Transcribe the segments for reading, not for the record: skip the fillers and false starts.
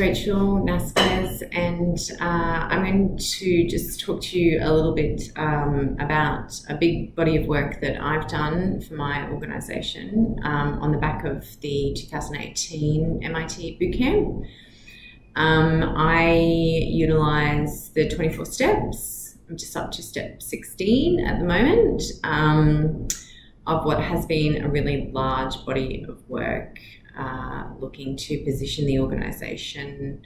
Rachael, Nasplezes, and I'm going to just talk to you a little bit about a big body of work that I've done for my organisation on the back of the 2018 MIT Bootcamp. I utilise the 24 steps. I'm just up to step 16 at the moment of what has been a really large body of work looking to position the organisation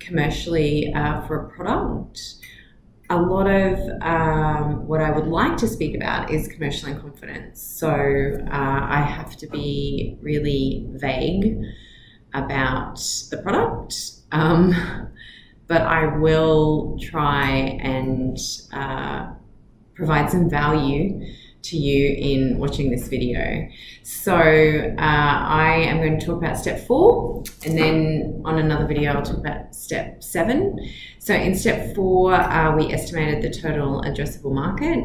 commercially for a product. A lot of what I would like to speak about is commercial in confidence. So I have to be really vague about the product, but I will try and provide some value to you in watching this video. So I am going to talk about step 4, and then on another video I'll talk about step 7. So in step 4 we estimated the total addressable market.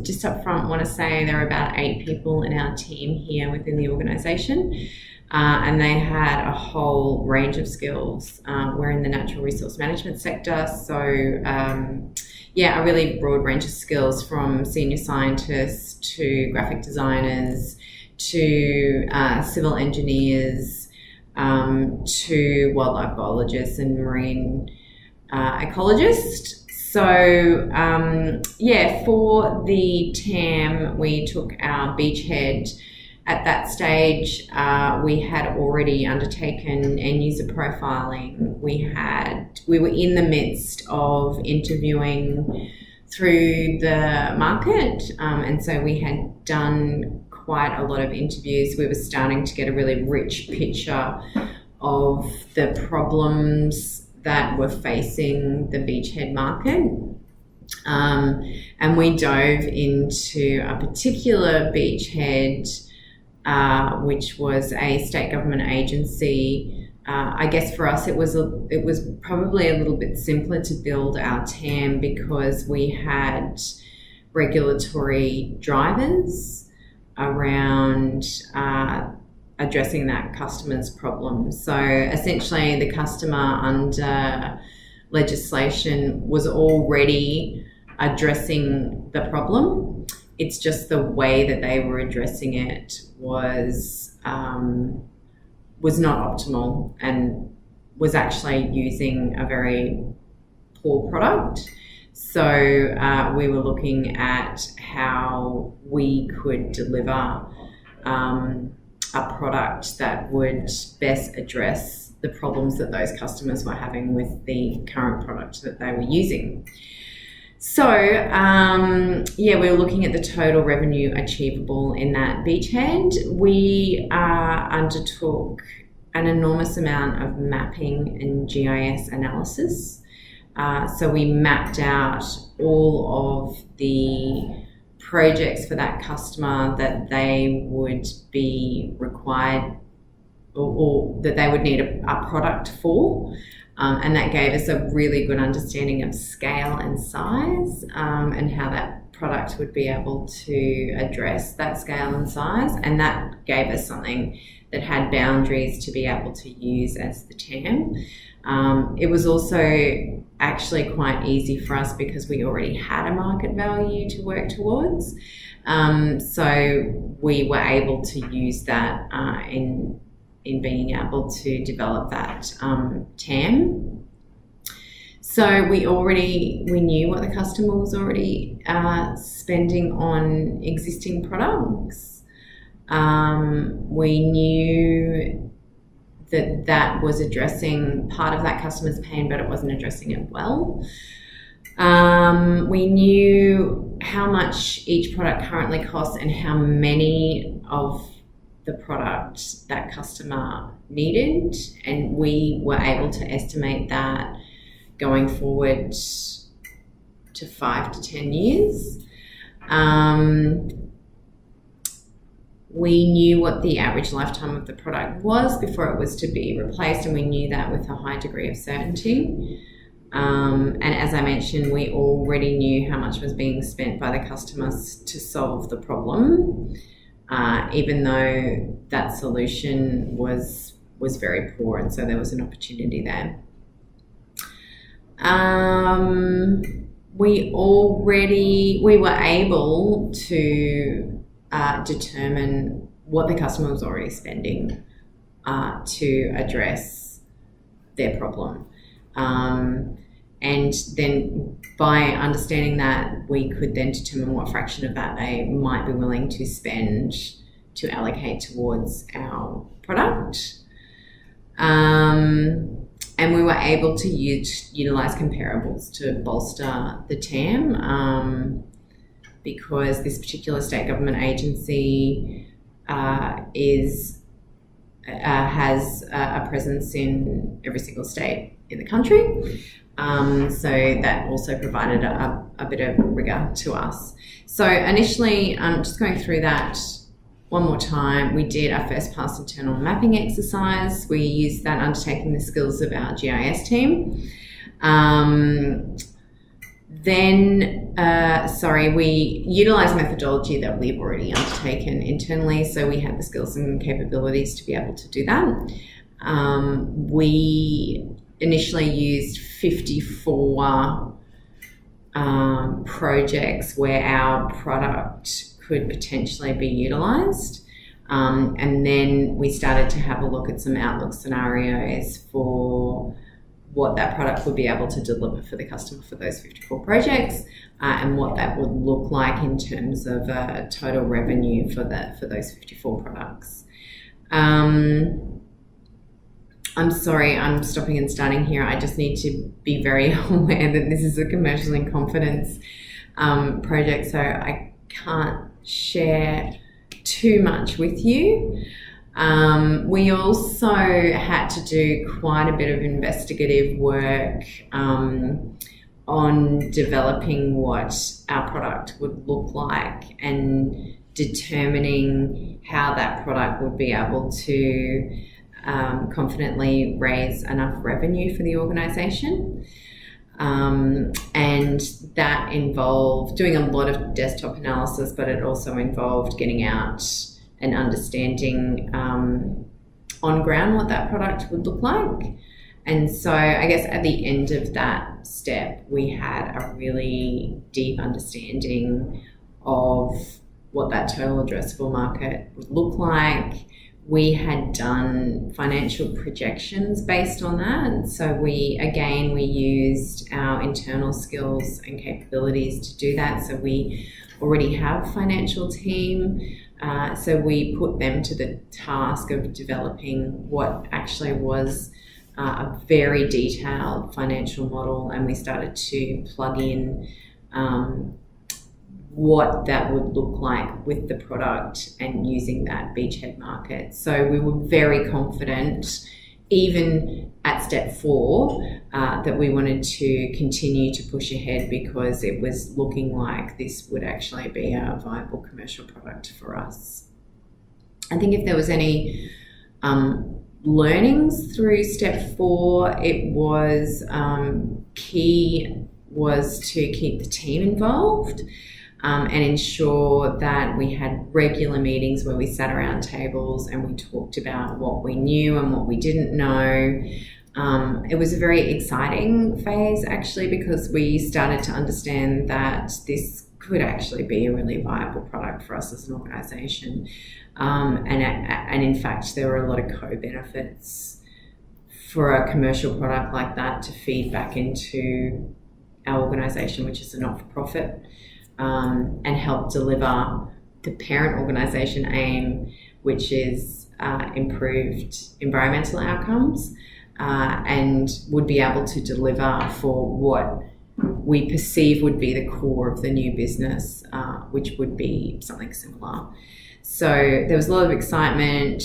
Just up front, I want to say there are about 8 people in our team here within the organisation. And they had a whole range of skills. We're in the natural resource management sector, so a really broad range of skills, from senior scientists to graphic designers to civil engineers to wildlife biologists and marine ecologists. So for the TAM, we took our BEACHHEAD. At that stage, we had already undertaken end user profiling. We were in the midst of interviewing through the market, and so we had done quite a lot of interviews. We were starting to get a really rich picture of the problems that were facing the beachhead market. And we dove into a particular beachhead, which was a state government agency. I guess for us it was probably a little bit simpler to build our TAM because we had regulatory drivers around addressing that customer's problem. So essentially the customer under legislation was already addressing the problem. It's just the way that they were addressing it was not optimal and was actually using a very poor product. So we were looking at how we could deliver a product that would best address the problems that those customers were having with the current product that they were using. So, we were looking at the total revenue achievable in that beachhead. We undertook an enormous amount of mapping and GIS analysis. So we mapped out all of the projects for that customer that they would be required or that they would need a product for. And that gave us a really good understanding of scale and size, and how that product would be able to address that scale and size. And that gave us something that had boundaries to be able to use as the TAM. It was also actually quite easy for us because we already had a market value to work towards. So we were able to use that in being able to develop that TAM. So we knew what the customer was already spending on existing products. We knew that was addressing part of that customer's pain, but it wasn't addressing it well. We knew how much each product currently costs and how many of the product that customer needed, and we were able to estimate that going forward to 5 to 10 years. We knew what the average lifetime of the product was before it was to be replaced, and we knew that with a high degree of certainty. And as I mentioned, we already knew how much was being spent by the customers to solve the problem, even though that solution was was very poor, and so there was an opportunity there. We were able to determine what the customer was already spending to address their problem. And then by understanding that, we could then determine what fraction of that they might be willing to spend to allocate towards our product. And we were able to utilize comparables to bolster the TAM, because this particular state government agency has a presence in every single state in the country. So that also provided a bit of rigor to us. So initially, just going through that one more time, we did our first pass internal mapping exercise. We used that undertaking the skills of our GIS team. We utilised methodology that we've already undertaken internally, so we had the skills and capabilities to be able to do that. We initially used 54 projects where our product could potentially be utilised. And then we started to have a look at some outlook scenarios for what that product would be able to deliver for the customer for those 54 projects, and what that would look like in terms of total revenue for those 54 products. I'm sorry, I'm stopping and starting here. I just need to be very aware that this is a commercial in confidence project, so I can't share too much with you. We also had to do quite a bit of investigative work on developing what our product would look like and determining how that product would be able to confidently raise enough revenue for the organisation. And that involved doing a lot of desktop analysis, but it also involved getting out and understanding on ground what that product would look like. And so I guess at the end of that step, we had a really deep understanding of what that total addressable market would look like. We had done financial projections based on that. And so we used our internal skills and capabilities to do that. So we already have a financial team. So we put them to the task of developing what actually was a very detailed financial model. And we started to plug in what that would look like with the product and using that beachhead market. So we were very confident, even at step 4, that we wanted to continue to push ahead because it was looking like this would actually be a viable commercial product for us. I think if there was any learnings through step 4, it was key was to keep the team involved. And ensure that we had regular meetings where we sat around tables and we talked about what we knew and what we didn't know. It was a very exciting phase, actually, because we started to understand that this could actually be a really viable product for us as an organisation. And in fact, there were a lot of co-benefits for a commercial product like that to feed back into our organisation, which is a not-for-profit. And help deliver the parent organisation aim, which is improved environmental outcomes, and would be able to deliver for what we perceive would be the core of the new business, which would be something similar. So there was a lot of excitement.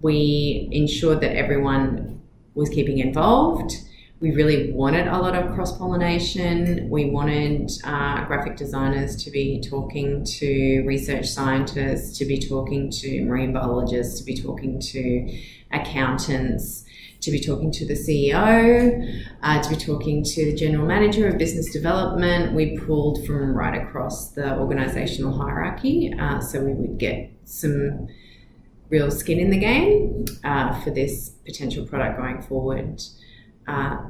We ensured that everyone was keeping involved. We really wanted a lot of cross-pollination. We wanted graphic designers to be talking to research scientists, to be talking to marine biologists, to be talking to accountants, to be talking to the CEO, to be talking to the general manager of business development. We pulled from right across the organisational hierarchy, so we would get some real skin in the game for this potential product going forward. I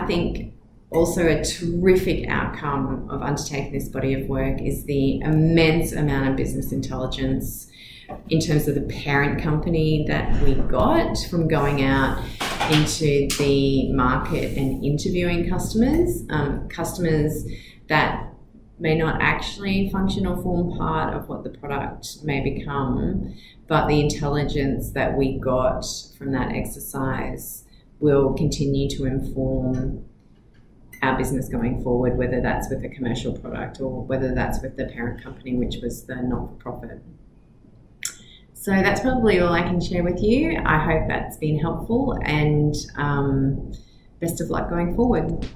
think also a terrific outcome of undertaking this body of work is the immense amount of business intelligence in terms of the parent company that we got from going out into the market and interviewing customers, customers that may not actually function or form part of what the product may become, but the intelligence that we got from that exercise will continue to inform our business going forward, whether that's with a commercial product or whether that's with the parent company, which was the not-for-profit. So that's probably all I can share with you. I hope that's been helpful, and best of luck going forward.